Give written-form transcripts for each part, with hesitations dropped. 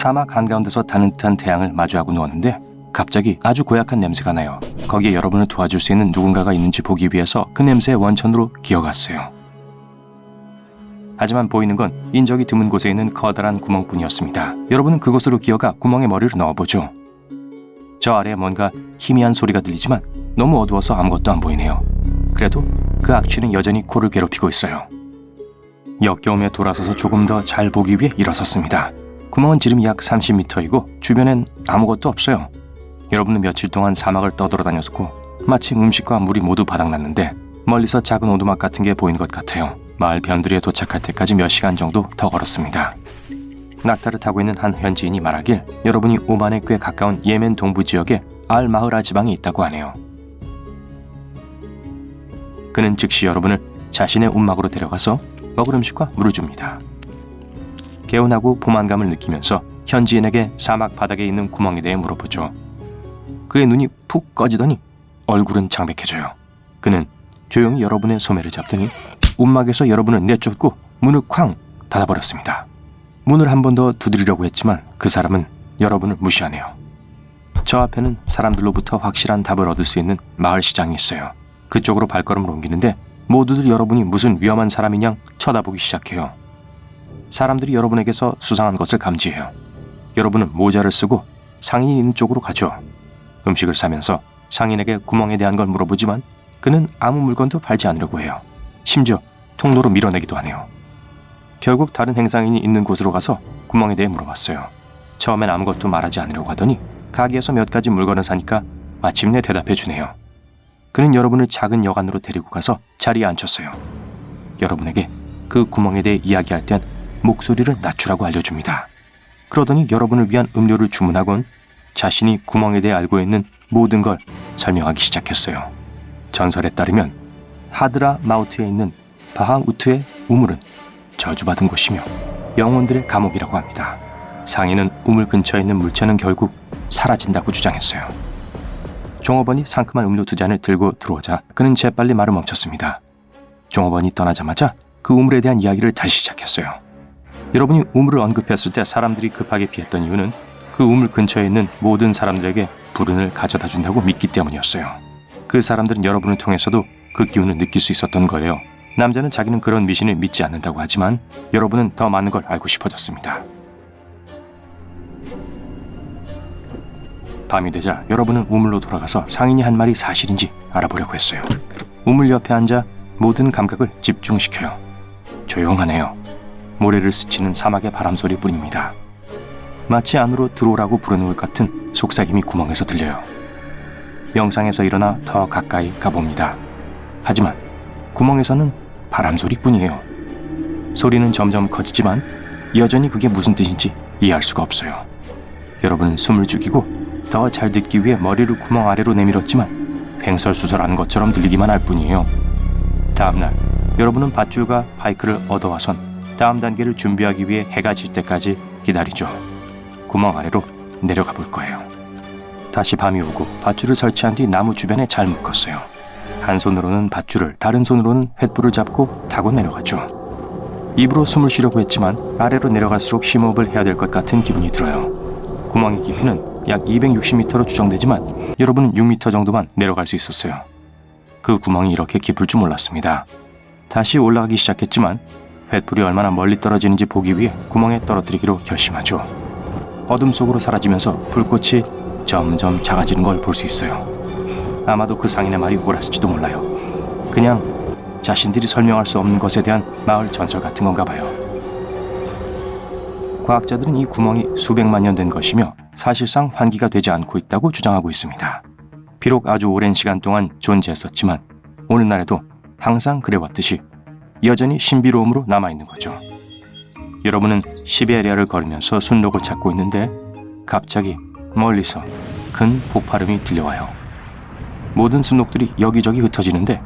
사막 한가운데서 따뜻한 태양을 마주하고 누웠는데 갑자기 아주 고약한 냄새가 나요. 거기에 여러분을 도와줄 수 있는 누군가가 있는지 보기 위해서 그 냄새의 원천으로 기어갔어요. 하지만 보이는 건 인적이 드문 곳에 있는 커다란 구멍뿐이었습니다. 여러분은 그곳으로 기어가 구멍에 머리를 넣어보죠. 저 아래에 뭔가 희미한 소리가 들리지만 너무 어두워서 아무것도 안 보이네요. 그래도 그 악취는 여전히 코를 괴롭히고 있어요. 역겨우며 돌아서서 조금 더 잘 보기 위해 일어섰습니다. 구멍은 지름이 약 30m이고 주변엔 아무것도 없어요. 여러분은 며칠 동안 사막을 떠돌아다녔고 마치 음식과 물이 모두 바닥났는데 멀리서 작은 오두막 같은 게 보이는 것 같아요. 마을 변두리에 도착할 때까지 몇 시간 정도 더 걸었습니다. 낙타를 타고 있는 한 현지인이 말하길 여러분이 오만에 꽤 가까운 예멘 동부 지역에 알마흐라 지방이 있다고 하네요. 그는 즉시 여러분을 자신의 움막으로 데려가서 먹을 음식과 물을 줍니다. 개운하고 포만감을 느끼면서 현지인에게 사막 바닥에 있는 구멍에 대해 물어보죠. 그의 눈이 푹 꺼지더니 얼굴은 창백해져요. 그는 조용히 여러분의 소매를 잡더니 움막에서 여러분을 내쫓고 문을 쾅 닫아버렸습니다. 문을 한 번 더 두드리려고 했지만 그 사람은 여러분을 무시하네요. 저 앞에는 사람들로부터 확실한 답을 얻을 수 있는 마을 시장이 있어요. 그쪽으로 발걸음을 옮기는데 모두들 여러분이 무슨 위험한 사람이냐 쳐다보기 시작해요. 사람들이 여러분에게서 수상한 것을 감지해요. 여러분은 모자를 쓰고 상인이 있는 쪽으로 가죠. 음식을 사면서 상인에게 구멍에 대한 걸 물어보지만 그는 아무 물건도 팔지 않으려고 해요. 심지어 통로로 밀어내기도 하네요. 결국 다른 행상인이 있는 곳으로 가서 구멍에 대해 물어봤어요. 처음엔 아무것도 말하지 않으려고 하더니 가게에서 몇 가지 물건을 사니까 마침내 대답해 주네요. 그는 여러분을 작은 여관으로 데리고 가서 자리에 앉혔어요. 여러분에게 그 구멍에 대해 이야기할 땐 목소리를 낮추라고 알려줍니다. 그러더니 여러분을 위한 음료를 주문하곤 자신이 구멍에 대해 알고 있는 모든 걸 설명하기 시작했어요. 전설에 따르면 하드라 마우트에 있는 바하우트의 우물은 저주받은 곳이며 영혼들의 감옥이라고 합니다. 상인은 우물 근처에 있는 물체는 결국 사라진다고 주장했어요. 종업원이 상큼한 음료 2잔을 들고 들어오자 그는 재빨리 말을 멈췄습니다. 종업원이 떠나자마자 그 우물에 대한 이야기를 다시 시작했어요. 여러분이 우물을 언급했을 때 사람들이 급하게 피했던 이유는 그 우물 근처에 있는 모든 사람들에게 불운을 가져다 준다고 믿기 때문이었어요. 그 사람들은 여러분을 통해서도 그 기운을 느낄 수 있었던 거예요. 남자는 자기는 그런 미신을 믿지 않는다고 하지만 여러분은 더 많은 걸 알고 싶어졌습니다. 밤이 되자 여러분은 우물로 돌아가서 상인이 한 말이 사실인지 알아보려고 했어요. 우물 옆에 앉아 모든 감각을 집중시켜요. 조용하네요. 모래를 스치는 사막의 바람소리 뿐입니다. 마치 안으로 들어오라고 부르는 것 같은 속삭임이 구멍에서 들려요. 명상에서 일어나 더 가까이 가봅니다. 하지만 구멍에서는 바람소리뿐이에요. 소리는 점점 커지지만 여전히 그게 무슨 뜻인지 이해할 수가 없어요. 여러분은 숨을 죽이고 더 잘 듣기 위해 머리를 구멍 아래로 내밀었지만 횡설수설하는 것처럼 들리기만 할 뿐이에요. 다음날 여러분은 밧줄과 바이크를 얻어와선 다음 단계를 준비하기 위해 해가 질 때까지 기다리죠. 구멍 아래로 내려가 볼 거예요. 다시 밤이 오고 밧줄을 설치한 뒤 나무 주변에 잘 묶었어요. 한 손으로는 밧줄을, 다른 손으로는 횃불을 잡고 타고 내려가죠. 입으로 숨을 쉬려고 했지만 아래로 내려갈수록 심호흡을 해야 될 것 같은 기분이 들어요. 구멍의 깊이는 약 260m로 추정되지만 여러분은 6m 정도만 내려갈 수 있었어요. 그 구멍이 이렇게 깊을 줄 몰랐습니다. 다시 올라가기 시작했지만 횃불이 얼마나 멀리 떨어지는지 보기 위해 구멍에 떨어뜨리기로 결심하죠. 어둠 속으로 사라지면서 불꽃이 점점 작아지는 걸 볼 수 있어요. 아마도 그 상인의 말이 옳았을지도 몰라요. 그냥 자신들이 설명할 수 없는 것에 대한 마을 전설 같은 건가 봐요. 과학자들은 이 구멍이 수백만 년 된 것이며 사실상 환기가 되지 않고 있다고 주장하고 있습니다. 비록 아주 오랜 시간 동안 존재했었지만 오늘날에도 항상 그래왔듯이 여전히 신비로움으로 남아있는 거죠. 여러분은 시베리아를 걸으면서 순록을 찾고 있는데 갑자기 멀리서 큰 폭발음이 들려와요. 모든 순록들이 여기저기 흩어지는데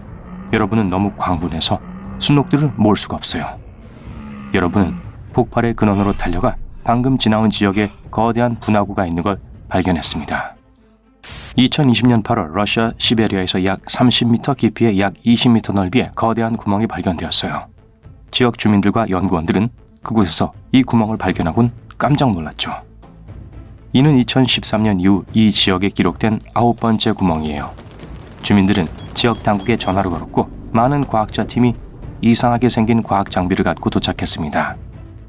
여러분은 너무 광분해서 순록들을 모을 수가 없어요. 여러분은 폭발의 근원으로 달려가 방금 지나온 지역에 거대한 분화구가 있는 걸 발견했습니다. 2020년 8월 러시아 시베리아에서 약 30m 깊이에 약 20m 넓이의 거대한 구멍이 발견되었어요. 지역 주민들과 연구원들은 그곳에서 이 구멍을 발견하곤 깜짝 놀랐죠. 이는 2013년 이후 이 지역에 기록된 9번째 구멍이에요. 주민들은 지역 당국에 전화를 걸었고 많은 과학자 팀이 이상하게 생긴 과학 장비를 갖고 도착했습니다.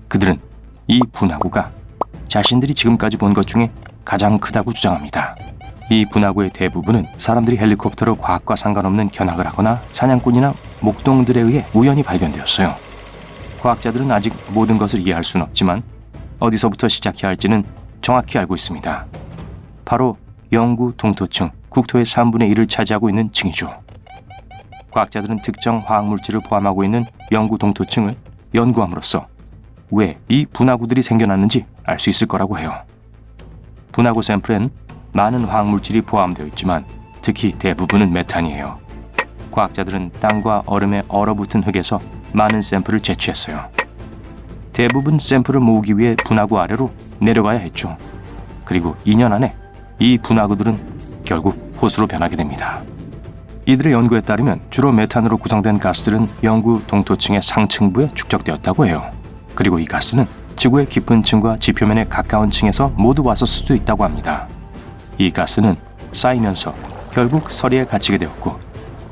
그들은 이 분화구가 자신들이 지금까지 본 것 중에 가장 크다고 주장합니다. 이 분화구의 대부분은 사람들이 헬리콥터로 과학과 상관없는 견학을 하거나 사냥꾼이나 목동들에 의해 우연히 발견되었어요. 과학자들은 아직 모든 것을 이해할 수는 없지만 어디서부터 시작해야 할지는 정확히 알고 있습니다. 바로 영구 동토층, 국토의 3분의 1을 차지하고 있는 층이죠. 과학자들은 특정 화학물질을 포함하고 있는 영구 동토층을 연구함으로써 왜 이 분화구들이 생겨났는지 알 수 있을 거라고 해요. 분화구 샘플엔 많은 화학물질이 포함되어 있지만 특히 대부분은 메탄이에요. 과학자들은 땅과 얼음에 얼어붙은 흙에서 많은 샘플을 채취했어요. 대부분 샘플을 모으기 위해 분화구 아래로 내려가야 했죠. 그리고 2년 안에 이 분화구들은 결국 호수로 변하게 됩니다. 이들의 연구에 따르면 주로 메탄으로 구성된 가스들은 영구 동토층의 상층부에 축적되었다고 해요. 그리고 이 가스는 지구의 깊은 층과 지표면에 가까운 층에서 모두 왔을 수도 있다고 합니다. 이 가스는 쌓이면서 결국 서리에 갇히게 되었고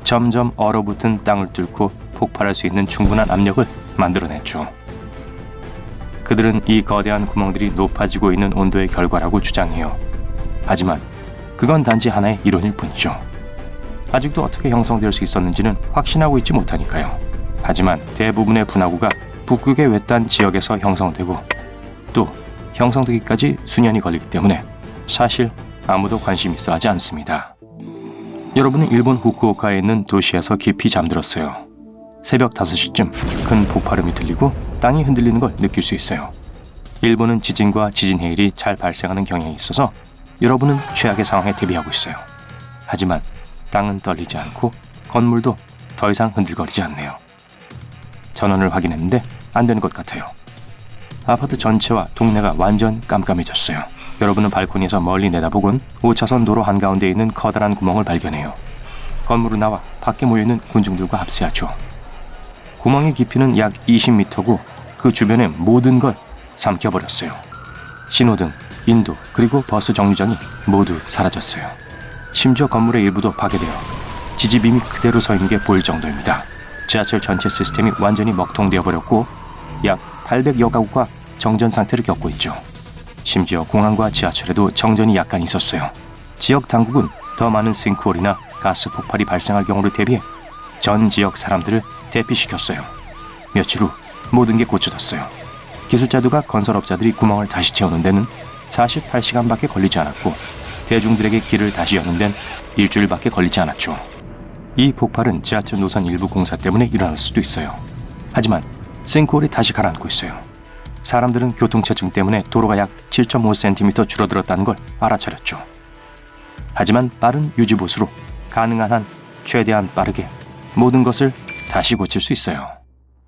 점점 얼어붙은 땅을 뚫고 폭발할 수 있는 충분한 압력을 만들어냈죠. 그들은 이 거대한 구멍들이 높아지고 있는 온도의 결과라고 주장해요. 하지만 그건 단지 하나의 이론일 뿐이죠. 아직도 어떻게 형성될 수 있었는지는 확신하고 있지 못하니까요. 하지만 대부분의 분화구가 북극의 외딴 지역에서 형성되고 또 형성되기까지 수년이 걸리기 때문에 사실 아무도 관심 있어 하지 않습니다. 여러분은 일본 후쿠오카에 있는 도시에서 깊이 잠들었어요. 새벽 5시쯤 큰 폭발음이 들리고 땅이 흔들리는 걸 느낄 수 있어요. 일본은 지진과 지진 해일이 잘 발생하는 경향이 있어서 여러분은 최악의 상황에 대비하고 있어요. 하지만 땅은 떨리지 않고 건물도 더 이상 흔들거리지 않네요. 전원을 확인했는데 안 되는 것 같아요. 아파트 전체와 동네가 완전 깜깜해졌어요. 여러분은 발코니에서 멀리 내다보곤 5차선 도로 한가운데 있는 커다란 구멍을 발견해요. 건물로 나와 밖에 모여있는 군중들과 합세하죠. 구멍의 깊이는 약 20m고 그 주변의 모든 걸 삼켜버렸어요. 신호등, 인도, 그리고 버스 정류장이 모두 사라졌어요. 심지어 건물의 일부도 파괴되어 지지빔이 그대로 서 있는 게 보일 정도입니다. 지하철 전체 시스템이 완전히 먹통되어 버렸고 약 800여 가구가 정전 상태를 겪고 있죠. 심지어 공항과 지하철에도 정전이 약간 있었어요. 지역 당국은 더 많은 싱크홀이나 가스 폭발이 발생할 경우를 대비해 전 지역 사람들을 대피시켰어요. 며칠 후 모든 게 고쳐졌어요. 기술자들과 건설업자들이 구멍을 다시 채우는 데는 48시간밖에 걸리지 않았고 대중들에게 길을 다시 여는 데는 일주일밖에 걸리지 않았죠. 이 폭발은 지하철 노선 일부 공사 때문에 일어날 수도 있어요. 하지만 싱크홀이 다시 가라앉고 있어요. 사람들은 교통체증 때문에 도로가 약 7.5cm 줄어들었다는 걸 알아차렸죠. 하지만 빠른 유지보수로 가능한 한 최대한 빠르게 모든 것을 다시 고칠 수 있어요.